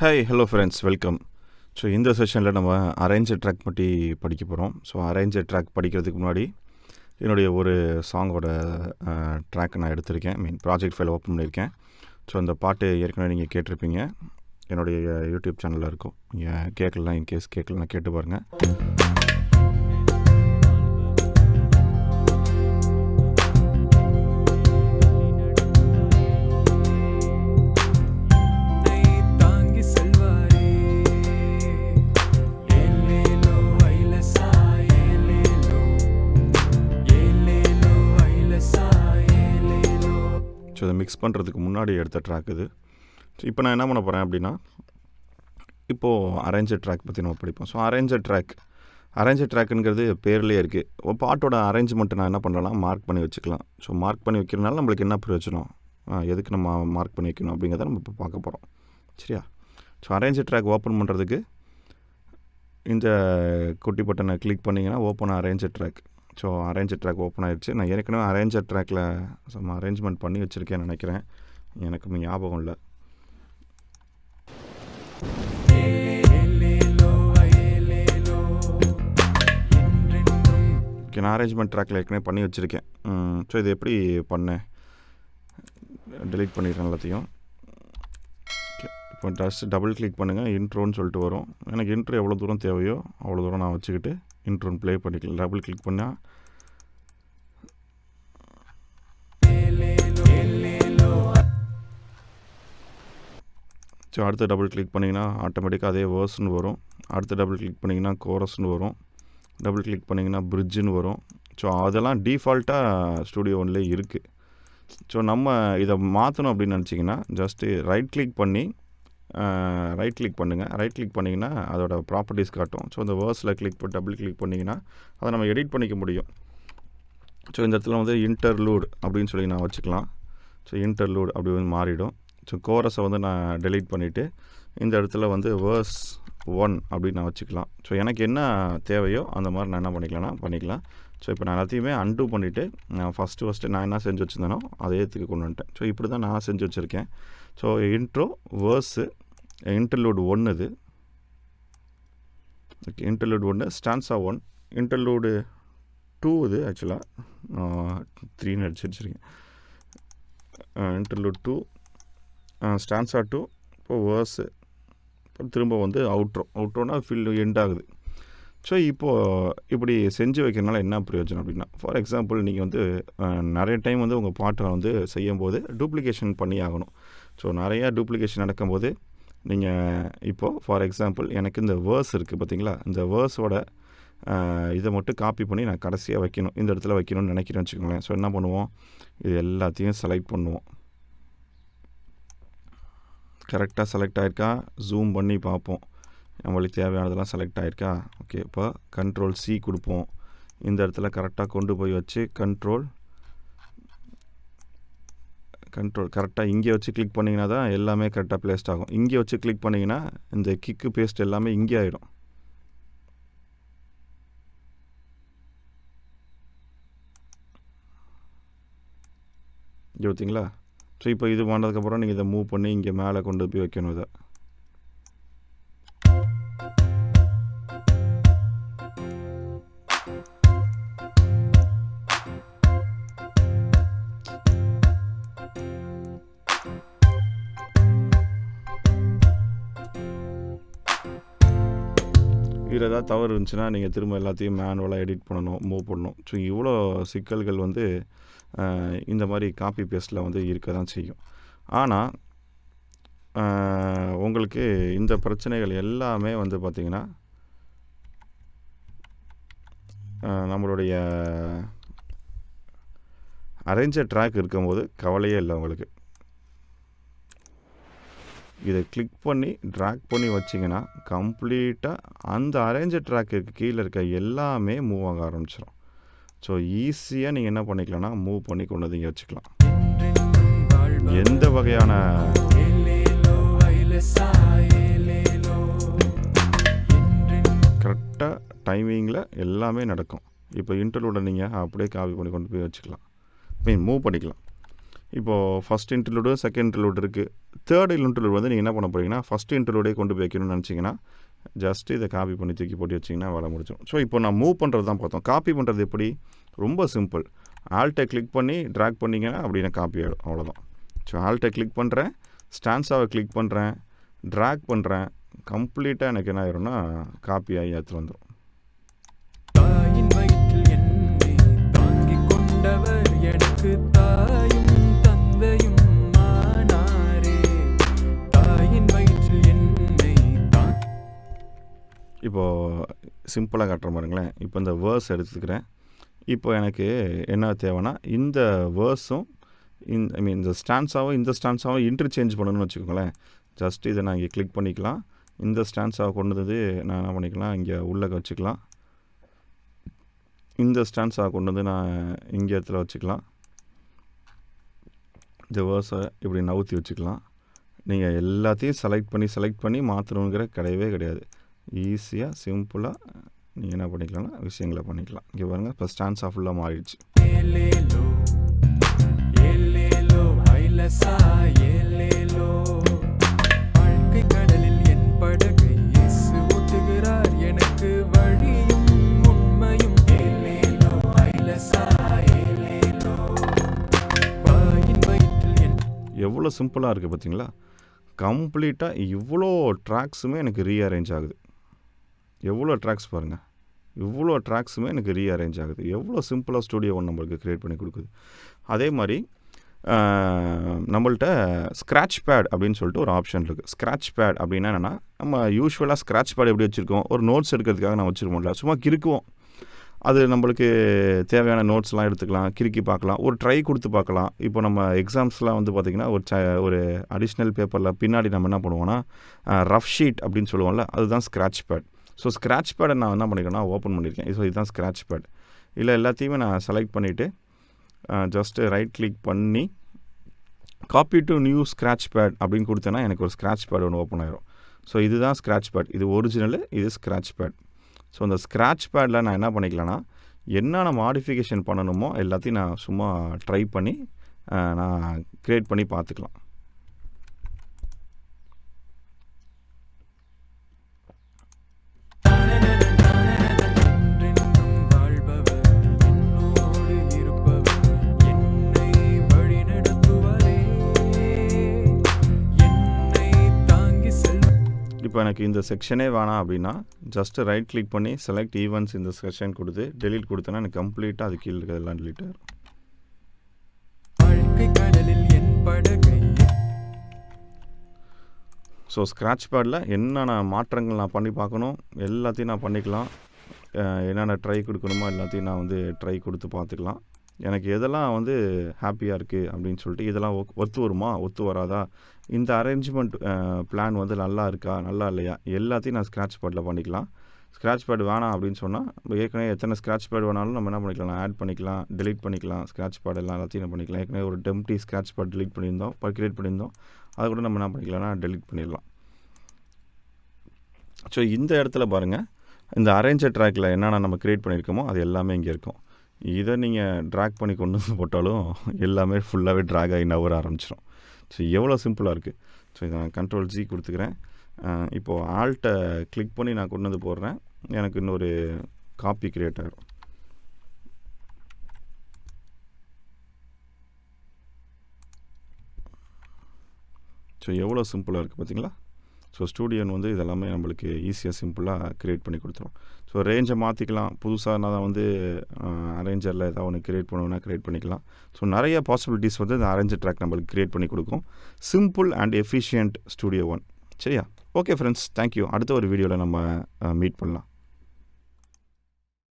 Hi hello friends, welcome. So இந்த செஷனில் நம்ம அரேஞ்சர் ட்ராக் பற்றி படிக்க போகிறோம். ஸோ அரேஞ்சர் ட்ராக் படிக்கிறதுக்கு முன்னாடி என்னுடைய ஒரு சாங்கோட ட்ராக் நான் எடுத்திருக்கேன், ப்ராஜெக்ட் ஃபைல் ஓப்பன் பண்ணியிருக்கேன். ஸோ அந்த பாட்டு ஏற்கனவே நீங்கள் கேட்டிருப்பீங்க, என்னுடைய யூடியூப் சேனலில் இருக்கும். நீங்கள் கேட்கலாம், இன்கேஸ் கேட்கலாம் கேட்டு பாருங்கள். ஸோ இதை மிக்ஸ் பண்ணுறதுக்கு முன்னாடி எடுத்த ட்ராக் இது. ஸோ இப்போ நான் என்ன பண்ண போகிறேன் அப்படின்னா, இப்போது அரேஞ்சர் ட்ராக் பற்றி நம்ம படிப்போம். ஸோ அரேஞ்சர் ட்ராக்குங்கிறது பேர்லேயே இருக்குது. ஒரு பாட்டோட அரேஞ்ச்மெண்ட்டு நான் என்ன பண்ணுறேன்னா மார்க் பண்ணி வச்சுக்கலாம். ஸோ மார்க் பண்ணி வைக்கிறதுனால நம்மளுக்கு என்ன பிரயோஜனம், எதுக்கு நம்ம மார்க் பண்ணி வைக்கணும் அப்படிங்கிறத நம்ம இப்போ பார்க்க போகிறோம். சரியா? ஸோ அரேஞ்சர் ட்ராக் ஓப்பன் பண்ணுறதுக்கு இந்த குட்டி பட்டனை கிளிக் பண்ணிங்கன்னா open arranger track. So arranger track open ஆகிடுச்சு. நான் ஏற்கனவே அரேஞ்சர் ட்ராக்கில் நம்ம அரேஞ்ச்மெண்ட் பண்ணி வச்சுருக்கேன்னு நினைக்கிறேன், எனக்கு ஞாபகம் இல்லை. ஓகே, நான் அரேஞ்ச்மெண்ட் ட்ராக்கில் ஏற்கனவே பண்ணி வச்சுருக்கேன். ஸோ இது எப்படி பண்ணேன், டெலீட் பண்ணிடுறேன் எல்லாத்தையும். ஓகே, இப்போ ஜஸ்ட் டபுள் கிளிக் பண்ணுங்கள், இன்ட்ரோன்னு சொல்லிட்டு வரும். எனக்கு இன்ட்ரோ எவ்வளோ தூரம் தேவையோ அவ்வளோ தூரம் நான் வச்சுக்கிட்டு இன்ட்ரோன்னு ப்ளே பண்ணிக்கலாம். டபுள் கிளிக் பண்ணால் ஸோ அடுத்து டபுள் கிளிக் பண்ணிங்கன்னா ஆட்டோமேட்டிக்காக அதே வேர்ஸ்னு வரும். அடுத்து டபுள் கிளிக் பண்ணிங்கன்னா கோரஸ்னு வரும். டபுள் கிளிக் பண்ணிங்கன்னா பிரிட்ஜுன்னு வரும். ஸோ அதெல்லாம் டீஃபால்ட்டாக ஸ்டூடியோ ஒன்லேயே இருக்குது. ஸோ நம்ம இதை மாற்றணும் அப்படின்னு நினச்சிங்கன்னா ஜஸ்ட்டு ரைட் கிளிக் பண்ணுங்கள். ரைட் கிளிக் பண்ணிங்கன்னா அதோட ப்ராப்பர்ட்டிஸ் காட்டும். ஸோ இந்த வேர்ஸில் டபுள் கிளிக் பண்ணிங்கன்னா அதை நம்ம எடிட் பண்ணிக்க முடியும். ஸோ இந்த இடத்துல வந்து இன்டர்லூட் அப்படின்னு சொல்லி நான் வச்சுக்கலாம். ஸோ இன்டர்லூட் அப்படி வந்து மாறிடும். ஸோ கோரஸை வந்து நான் டெலீட் பண்ணிவிட்டு இந்த இடத்துல வந்து வேர்ஸ் 1 அப்படின்னு நான் வச்சுக்கலாம். ஸோ எனக்கு என்ன தேவையோ அந்த மாதிரி நான் என்ன பண்ணிக்கலாம். ஸோ இப்போ நான் எல்லாத்தையுமே அன்டூ பண்ணிவிட்டு நான் ஃபஸ்ட்டு நான் என்ன செஞ்சு வச்சுருந்தேனோ அதை ஏற்றுக்கு கொண்டு வந்துட்டேன். ஸோ இப்படி தான் நான் செஞ்சு வச்சுருக்கேன். ஸோ இன்ட்ரோ வேர்ஸு இன்டர்லூட் 1 இது. ஓகே, இன்டர்லூட் 1 ஸ்டான்ஸா 1, இன்டர்லூடு 2 இது. ஆக்சுவலாக 3ன்னு அடிச்சு வச்சுருக்கேன். இன்டர்லூட் 2 ஸ்டான்ஸா 2, இப்போ வேர்ஸு, இப்போ திரும்ப வந்து அவுட்ரோனா எண்ட் ஆகுது. ஸோ இப்போது இப்படி செஞ்சு வைக்கிறதுனால என்ன பிரயோஜனம் அப்படின்னா, ஃபார் எக்ஸாம்பிள் நீங்கள் வந்து நிறைய டைம் வந்து உங்கள் பாட்டை வந்து செய்யும்போது டூப்ளிகேஷன் பண்ணி ஆகணும். ஸோ நிறையா டூப்ளிகேஷன் நடக்கும்போது நீங்கள் இப்போது ஃபார் எக்ஸாம்பிள் எனக்கு இந்த வேர்ஸ் இருக்குது பார்த்தீங்களா, இந்த வேர்ஸோட இதை மட்டும் காப்பி பண்ணி நான் கடைசியாக வைக்கணும், இந்த இடத்துல வைக்கணும்னு நினைக்கிறேன்னு வச்சுக்கோங்களேன். ஸோ என்ன பண்ணுவோம், இது எல்லாத்தையும் செலக்ட் பண்ணுவோம். கரெக்டாக செலக்ட் ஆகிருக்கா ஜூம் பண்ணி பார்ப்போம், நம்மளுக்கு தேவையானதெல்லாம் செலக்ட் ஆகிருக்கா. ஓகே, இப்போ கண்ட்ரோல் C கொடுப்போம். இந்த இடத்துல கரெக்டாக கொண்டு போய் வச்சு கண்ட்ரோல் கரெக்டாக இங்கே வச்சு கிளிக் பண்ணிங்கன்னா தான் எல்லாமே கரெக்டாக ப்ளேஸ்ட் ஆகும். இங்கே வச்சு கிளிக் பண்ணிங்கன்னா இந்த கிக்கு பேஸ்ட் எல்லாமே இங்கே ஆகிடும். இங்கே பார்த்தீங்களா? ஸோ இப்போ இது பண்ணதுக்கப்புறம் நீங்கள் இதை மூவ் பண்ணி இங்கே மேலே கொண்டு போய் வைக்கணும். இதை இதில் ஏதாவது தவறு இருந்துச்சுன்னா நீங்கள் திரும்ப எல்லாத்தையும் மேனுவலாக எடிட் பண்ணணும், மூவ் பண்ணணும். ஸோ இவ்வளோ சிக்கல்கள் வந்து இந்த மாதிரி காப்பி பேஸ்ட்டில் வந்து இருக்க தான் செய்யும். ஆனால் உங்களுக்கு இந்த பிரச்சனைகள் எல்லாமே வந்து பார்த்திங்கன்னா நம்மளுடைய அரேஞ்சர் ட்ராக் இருக்கும்போது கவலையே இல்லை உங்களுக்கு. இதை கிளிக் பண்ணி ட்ராக் பண்ணி வச்சிங்கன்னா கம்ப்ளீட்டாக அந்த அரேஞ்சர் ட்ராக்கு கீழே இருக்க எல்லாமே மூவ் ஆக ஆரம்பிச்சிடும். ஸோ ஈஸியாக நீங்கள் என்ன பண்ணிக்கலாம்னா மூவ் பண்ணி கொண்டு வந்து இங்கே வச்சுக்கலாம். எந்த வகையான கரெக்டாக டைமிங்கில் எல்லாமே நடக்கும். இப்போ இன்டர்லூட நீங்கள் அப்படியே காப்பி பண்ணி கொண்டு போய் வச்சுக்கலாம், மூவ் பண்ணிக்கலாம். இப்போது ஃபஸ்ட் இன்டர்லூடு, செகண்ட் இன்டர்லூட் இருக்குது. தேர்ட் இன்டர்லூட் வந்து நீங்கள் என்ன பண்ண போகிறீங்கன்னா, ஃபஸ்ட் இன்டர்லூடே கொண்டு போய் வைக்கணும்னு நினச்சிங்கன்னா ஜஸ்ட்டு இதை காப்பி பண்ணி தூக்கி போட்டு வச்சிங்கன்னா வேலை முடிச்சிடும். ஸோ இப்போ நான் மூவ் பண்ணுறது தான் பார்த்தோம். காப்பி பண்ணுறது எப்படி? ரொம்ப சிம்பிள். ஆல்ட்டை கிளிக் பண்ணி ட்ராக் பண்ணிங்கன்னா அப்படின்னு காப்பி ஆகிடும், அவ்வளோதான். ஸோ ஆல்ட்டை கிளிக் பண்ணுறேன், ஸ்டான்ஸாவை கிளிக் பண்ணுறேன், ட்ராக் பண்ணுறேன், கம்ப்ளீட்டாக எனக்கு என்ன ஆயிரும்னா காப்பி ஆகி எடுத்துகிட்டு வந்துடும். தாயின் வயிற்றில் என்னை தாங்கிக் கொண்டவர் எனக்கு தாயும் தந்தையும் ஆனாரே. தாயின் வயிற்றில் என்னை இப்போது சிம்பிளாக காட்டுற பாருங்களேன். இப்போ இந்த வேர்ஸ் எடுத்துக்கிறேன். இப்போ எனக்கு என்ன தேவைன்னா இந்த வேர்ஸும் இந்த ஸ்டான்ஸாகவும் இன்டர்சேஞ்ச் பண்ணணும்னு வச்சுக்கோங்களேன். ஜஸ்ட் இதை நான் இங்கே கிளிக் பண்ணிக்கலாம். இந்த ஸ்டான்ஸாக கொண்டு வந்து நான் என்ன பண்ணிக்கலாம், இங்கே உள்ளே வச்சுக்கலாம். இந்த ஸ்டான்ஸாக கொண்டு வந்து நான் இங்கே இடத்துல வச்சுக்கலாம். இந்த வேர்ஸை இப்படி நவுத்தி வச்சுக்கலாம். நீங்கள் எல்லாத்தையும் செலக்ட் பண்ணி மாற்றணுங்கிற கிடையவே கிடையாது. ஈஸியாக சிம்பிளாக நீங்கள் என்ன பண்ணிக்கலாம்னா விஷயங்களை பண்ணிக்கலாம். இங்கே பாருங்கள், இப்போ ஸ்டான்ஸாக ஃபுல்லாக மாறிடுச்சு. எவ்வளோ சிம்பிளாக இருக்குது பார்த்தீங்களா? கம்ப்ளீட்டாக இவ்வளோ ட்ராக்ஸுமே எனக்கு ரீஅரேஞ்ச் ஆகுது. எவ்வளோ ட்ராக்ஸ் பாருங்கள், இவ்வளோ ட்ராக்ஸுமே எனக்கு ரீஅரேஞ்ச் ஆகுது. எவ்வளோ சிம்பிளாக ஸ்டூடியோ ஒன் நம்மளுக்கு க்ரியேட் பண்ணி கொடுக்குது. அதே மாதிரி நம்மள்ட்ட ஸ்க்ராட்ச் பேட் அப்படின்னு சொல்லிட்டு ஒரு ஆப்ஷன் இருக்குது. ஸ்க்ராட்ச் பேட் அப்படின்னா என்னென்னா, நம்ம யூஸ்வலாக ஸ்க்ராட்ச் பேட் எப்படி வச்சுருக்கோம், ஒரு நோட்ஸ் எடுக்கிறதுக்காக நான் வச்சுருக்கோம்ல, சும்மா கிறுக்குவோம். அது நம்மளுக்கு தேவையான நோட்ஸ்லாம் எடுத்துக்கலாம், கிறுக்கி பார்க்கலாம், ஒரு ட்ரை கொடுத்து பார்க்கலாம். இப்போ நம்ம எக்ஸாம்ஸ்லாம் வந்து பார்த்திங்கன்னா ஒரு அடிஷ்னல் பேப்பரில் பின்னாடி நம்ம என்ன பண்ணுவோம்னா ரஃப் ஷீட் அப்படின்னு சொல்லுவோம்ல, அதுதான் ஸ்க்ராட்ச் பேட். ஸோ ஸ்க்ராட்ச் பேடை நான் என்ன பண்ணிக்கிறேன்னா ஓப்பன் பண்ணியிருக்கேன். ஸோ இதுதான் ஸ்க்ராட்ச் பேட். இல்லை எல்லாத்தையுமே நான் செலக்ட் பண்ணிவிட்டு ஜஸ்ட்டு ரைட் கிளிக் பண்ணி copy to new scratch pad அப்படின்னு கொடுத்தேன்னா எனக்கு ஒரு ஸ்க்ராட்ச் பேட் ஒன்று ஓப்பன் ஆகிரும். ஸோ இதுதான் ஸ்க்ராட்ச் பேட். இது ஒரிஜினலு, இது ஸ்க்ராட்ச் பேட். ஸோ அந்த ஸ்க்ராட்ச் பேடில் நான் என்ன பண்ணிக்கலான்னா என்னென்ன மாடிஃபிகேஷன் பண்ணணுமோ எல்லாத்தையும் நான் சும்மா ட்ரை பண்ணி நான் க்ரியேட் பண்ணி பார்த்துக்கலாம். இப்போ எனக்கு இந்த செக்ஷனே வேணாம் அப்படின்னா ஜஸ்ட்டு ரைட் கிளிக் பண்ணி செலக்ட் ஈவெண்ட்ஸ் இந்த செக்ஷன் கொடுத்து டெலீட் கொடுத்தேன்னா எனக்கு கம்ப்ளீட்டாக அது கீழே இருக்கிறதெல்லாம் டெலீட் ஆகிடும். ஸோ ஸ்க்ராட்ச் பேடில் என்னென்ன மாற்றங்கள் நான் பண்ணி பார்க்கணும் எல்லாத்தையும் நான் பண்ணிக்கலாம். என்னென்ன ட்ரை கொடுக்கணுமோ எல்லாத்தையும் நான் வந்து ட்ரை கொடுத்து பார்த்துக்கலாம். எனக்கு எதெல்லாம் வந்து ஹாப்பியாக இருக்குது அப்படின்னு சொல்லிட்டு இதெல்லாம் ஒத்து வருமா ஒத்து வராதா, இந்த அரேஞ்ச்மெண்ட் பிளான் வந்து நல்லா இருக்கா நல்லா இல்லையா, எல்லாத்தையும் நான் ஸ்க்ராட்ச் பேடில் பண்ணிக்கலாம். ஸ்க்ராட்ச் பேட் வேணாம் அப்படின்னு சொன்னால் ஏற்கனவே எத்தனை ஸ்க்ராட்ச் பேட் வேணாலும் நம்ம என்ன பண்ணிக்கலாம், ஆட் பண்ணிக்கலாம், டெலீட் பண்ணிக்கலாம். ஸ்க்ராட்ச் பேட் எல்லாத்தையும் என்ன பண்ணிக்கலாம். ஏற்கனவே ஒரு டெம்ப்டி ஸ்க்ராட்ச் பேட் டெலீட் பண்ணியிருந்தோம், க்ரியேட் பண்ணியிருந்தோம், அதை கூட நம்ம என்ன பண்ணிக்கலாம்னா டெலீட் பண்ணிடலாம். ஸோ இந்த இடத்துல பாருங்கள், இந்த அரேஞ்சர் ட்ராக்கில் என்னென்ன நம்ம க்ரியேட் பண்ணியிருக்கோமோ அது எல்லாமே இங்கே இருக்கும். இதை நீங்கள் ட்ராக் பண்ணி கொண்டு வந்து போட்டாலும் எல்லாமே ஃபுல்லாகவே ட்ராக் ஆகி நவர ஆரம்பிச்சிடும். ஸோ எவ்வளோ சிம்பிளாக இருக்குது. ஸோ இதை நான் Ctrl+G கொடுத்துக்கிறேன். இப்போது ஆல்ட்டை கிளிக் பண்ணி நான் கொண்டு வந்து போடுறேன். எனக்கு இன்னொரு காப்பி க்ரியேட் ஆகிடும். ஸோ எவ்வளோ சிம்பிளாக இருக்குது பார்த்தீங்களா. ஸோ ஸ்டூடியோன் வந்து இதெல்லாமே நம்மளுக்கு ஈஸியாக சிம்பிளாக க்ரியேட் பண்ணி கொடுத்துரும். ஸோ ரேஞ்சை மாற்றிக்கலாம். புதுசாக நான் வந்து அரேஞ்சரில் ஏதாவது ஒன்று க்ரியேட் பண்ணுவேன்னா க்ரியேட் பண்ணிக்கலாம். ஸோ நிறைய பாசிபிலிட்டிஸ் வந்து இந்த அரேஞ்சர் ட்ராக் நம்மளுக்கு க்ரியேட் பண்ணி கொடுக்கும். Simple and efficient studio one. சரியா? Okay friends, thank you. அடுத்த ஒரு வீடியோவில் நம்ம மீட் பண்ணலாம்.